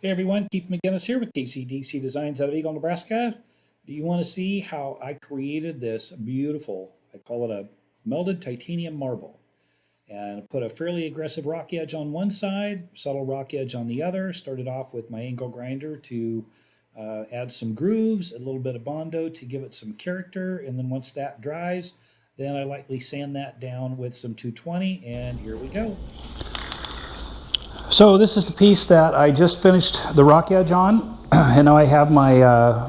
Hey everyone, Keith McGinnis here with KCDC Designs out of Eagle, Nebraska. Do you want to see how I created this beautiful, I call it a melded titanium marble? And I put a fairly aggressive rock edge on one side, subtle rock edge on the other. Started off with my angle grinder to add some grooves, a little bit of Bondo to give it some character. And then once that dries, then I lightly sand that down with some 220, and here we go. So this is the piece that I just finished the rock edge on, and now I have my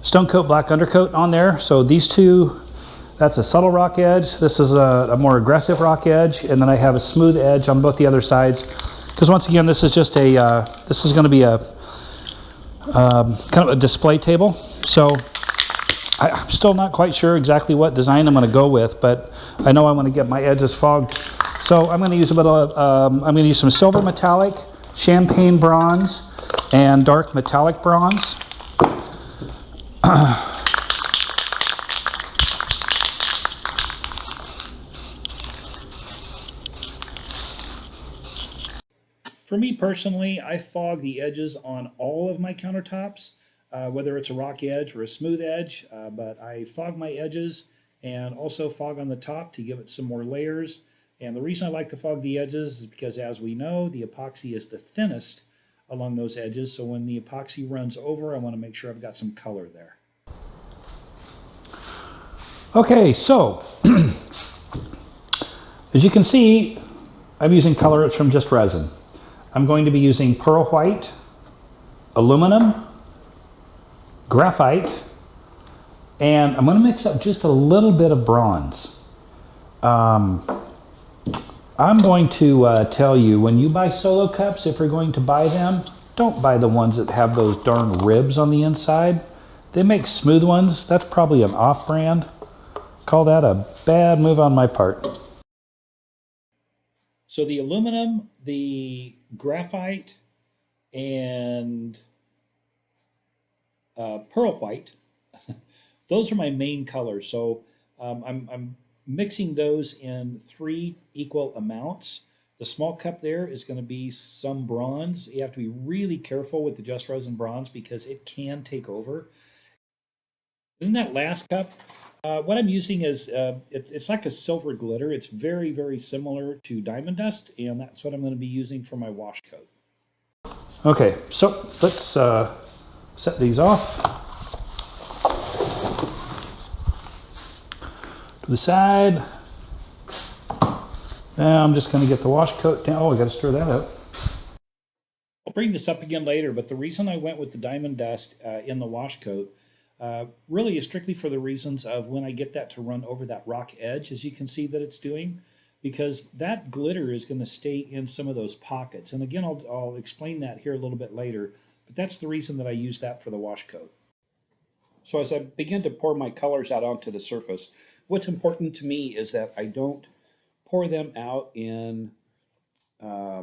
Stone Coat black undercoat on there. So these two, that's a subtle rock edge. This is a more aggressive rock edge, and then I have a smooth edge on both the other sides. Because once again, this is just a this is going to be a kind of a display table. So I'm still not quite sure exactly what design I'm going to go with, but I know I want to get my edges fogged. So I'm going to use a bit of, I'm going to use some silver metallic, champagne bronze, and dark metallic bronze. For me personally, I fog the edges on all of my countertops, whether it's a rock edge or a smooth edge, but I fog my edges and also fog on the top to give it some more layers. And the reason I like to fog the edges is because, as we know, the epoxy is the thinnest along those edges. So when the epoxy runs over, I want to make sure I've got some color there. Okay, so as you can see, I'm using colorants from Just Resin. I'm going to be using pearl white, aluminum, graphite, and I'm going to mix up just a little bit of bronze. I'm going to tell you, when you buy solo cups, if you're going to buy them, don't buy the ones that have those darn ribs on the inside. They make smooth ones. That's probably an off-brand. Call that a bad move on my part. So the aluminum, the graphite, and pearl white, those are my main colors. So I'm mixing those in 3 equal amounts. The small cup there is going to be some bronze. You have to be really careful with the Just Resin bronze because it can take over. In that last cup, what I'm using is, it's like a silver glitter. It's very, very similar to diamond dust, and that's what I'm going to be using for my wash coat. Okay, so let's set these off. To the side. Now I'm just going to get the wash coat down. Oh, I got to stir that up. I'll bring this up again later, but the reason I went with the diamond dust in the wash coat really is strictly for the reasons of when I get that to run over that rock edge, as you can see that it's doing, because that glitter is going to stay in some of those pockets. And again, I'll explain that here a little bit later, but that's the reason that I use that for the wash coat. So as I begin to pour my colors out onto the surface, what's important to me is that I don't pour them out in a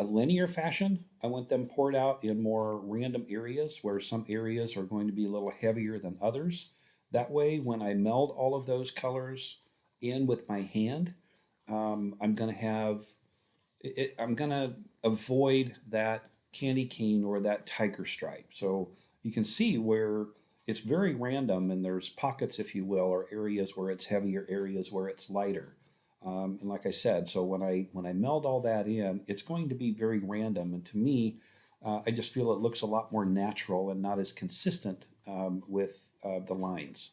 linear fashion. I want them poured out in more random areas where some areas are going to be a little heavier than others. That way, when I meld all of those colors in with my hand, I'm going to avoid that candy cane or that tiger stripe. So you can see where it's very random, and there's pockets, if you will, or areas where it's heavier, areas where it's lighter. And like I said, so when I meld all that in, it's going to be very random. And to me, I just feel it looks a lot more natural and not as consistent with the lines.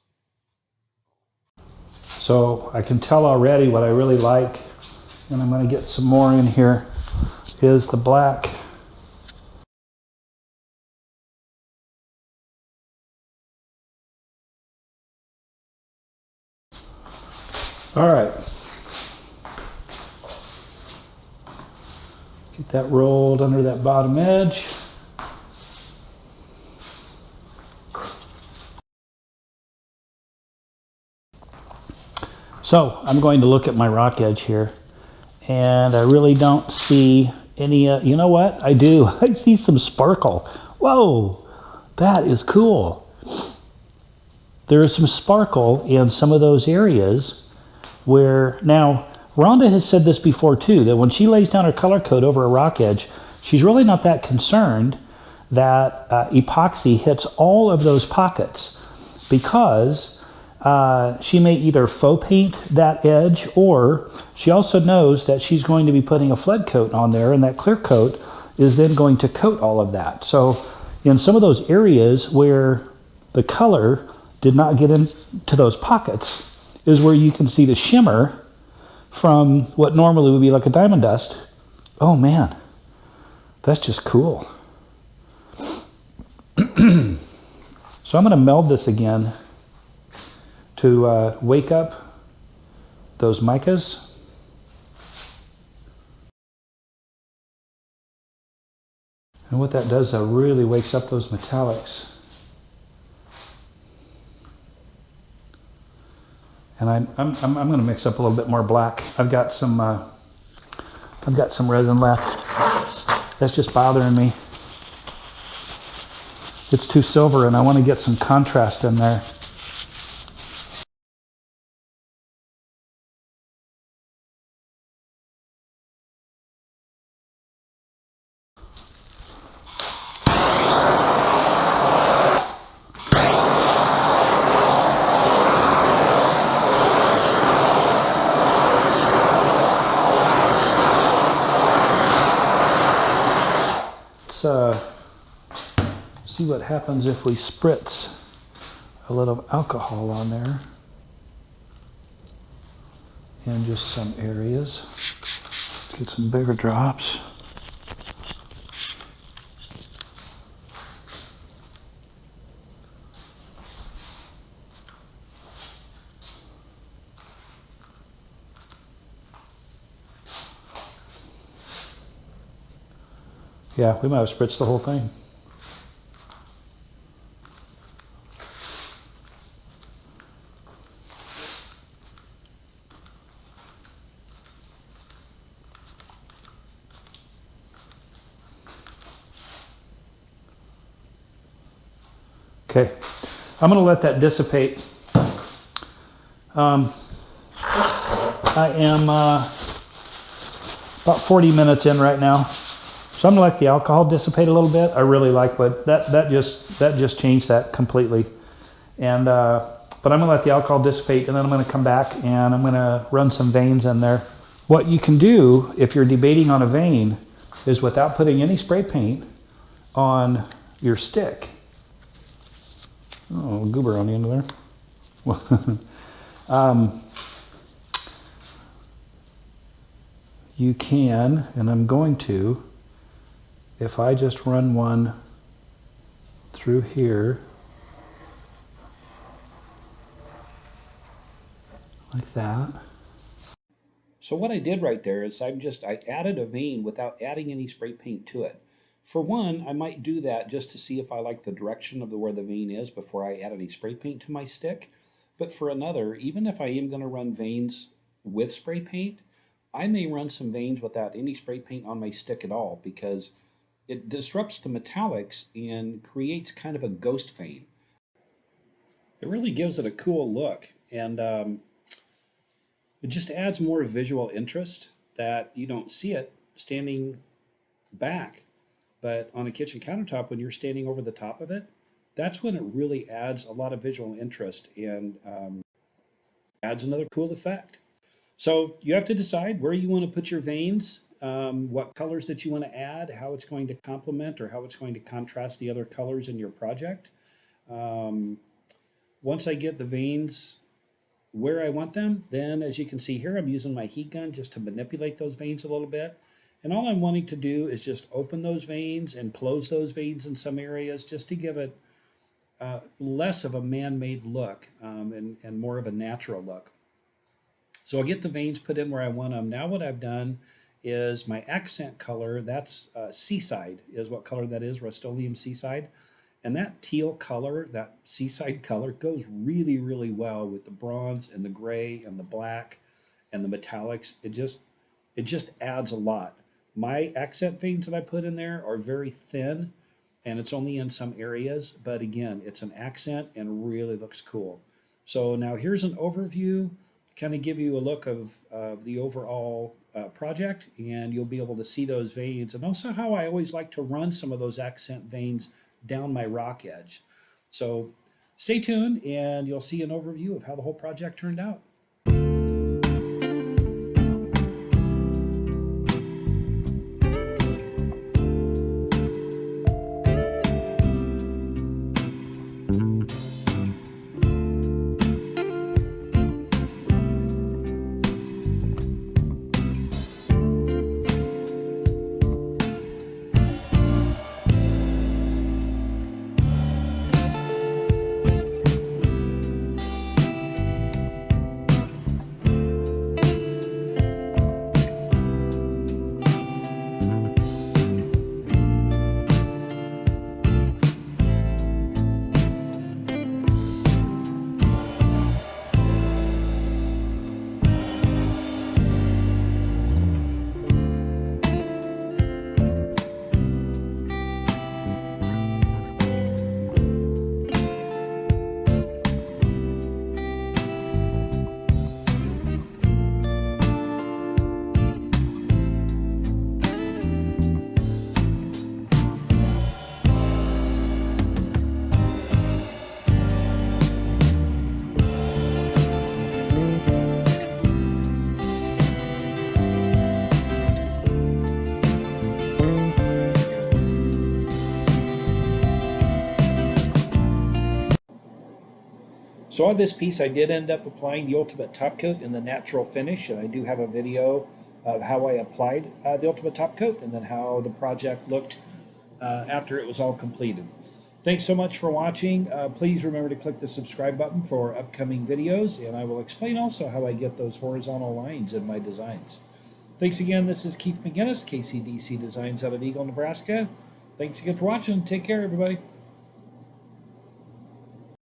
So I can tell already what I really like, and I'm going to get some more in here, is the black. All right. Get that rolled under that bottom edge. So I'm going to look at my rock edge here, and I really don't see any, you know what? I do. I see some sparkle. Whoa, that is cool. There is some sparkle in some of those areas where, now, Rhonda has said this before too, that when she lays down her color coat over a rock edge, she's really not that concerned that epoxy hits all of those pockets, because she may either faux paint that edge, or she also knows that she's going to be putting a flood coat on there, and that clear coat is then going to coat all of that. So in some of those areas where the color did not get into those pockets is where you can see the shimmer from what normally would be like a diamond dust. Oh man, that's just cool. So I'm going to meld this again to wake up those micas. And what that does, that really wakes up those metallics. And I'm going to mix up a little bit more black. I've got some resin left. That's just bothering me. It's too silver, and I want to get some contrast in there. See what happens if we spritz a little alcohol on there in just some areas. Let's get some bigger drops. Yeah, we might have spritzed the whole thing. Okay, I'm going to let that dissipate. I am about 40 minutes in right now, so I'm going to let the alcohol dissipate a little bit. I really like what that just changed that completely. And but I'm going to let the alcohol dissipate, and then I'm going to come back and I'm going to run some veins in there. What you can do if you're debating on a vein is, without putting any spray paint on your stick. Oh, goober on the end of there. You can, and I'm going to, if I just run one through here, like that. So what I did right there is I added a vein without adding any spray paint to it. For one, I might do that just to see if I like the direction of where the vein is before I add any spray paint to my stick. But for another, even if I am going to run veins with spray paint, I may run some veins without any spray paint on my stick at all, because it disrupts the metallics and creates kind of a ghost vein. It really gives it a cool look, and it just adds more visual interest that you don't see it standing back. But on a kitchen countertop, when you're standing over the top of it, that's when it really adds a lot of visual interest and adds another cool effect. So you have to decide where you want to put your veins, what colors that you want to add, how it's going to complement or how it's going to contrast the other colors in your project. Um, Once I get the veins where I want them, then as you can see here, I'm using my heat gun just to manipulate those veins a little bit. And all I'm wanting to do is just open those veins and close those veins in some areas, just to give it less of a man-made look, and more of a natural look. So I'll get the veins put in where I want them. Now what I've done is my accent color, that's Seaside is what color that is, RustOleum Seaside. And that teal color, that seaside color, goes really, really well with the bronze and the gray and the black and the metallics. It just adds a lot. My accent veins that I put in there are very thin, and it's only in some areas, but again, it's an accent and really looks cool. So now here's an overview, kind of give you a look of the overall project, and you'll be able to see those veins, and also how I always like to run some of those accent veins down my rock edge. So stay tuned, and you'll see an overview of how the whole project turned out. So on this piece, I did end up applying the ultimate top coat in the natural finish, and I do have a video of how I applied the ultimate top coat and then how the project looked after it was all completed. Thanks so much for watching. Please remember to click the subscribe button for upcoming videos, and I will explain also how I get those horizontal lines in my designs. Thanks again. This is Keith McGinnis, KCDC Designs out of Eagle, Nebraska. Thanks again for watching. Take care, everybody.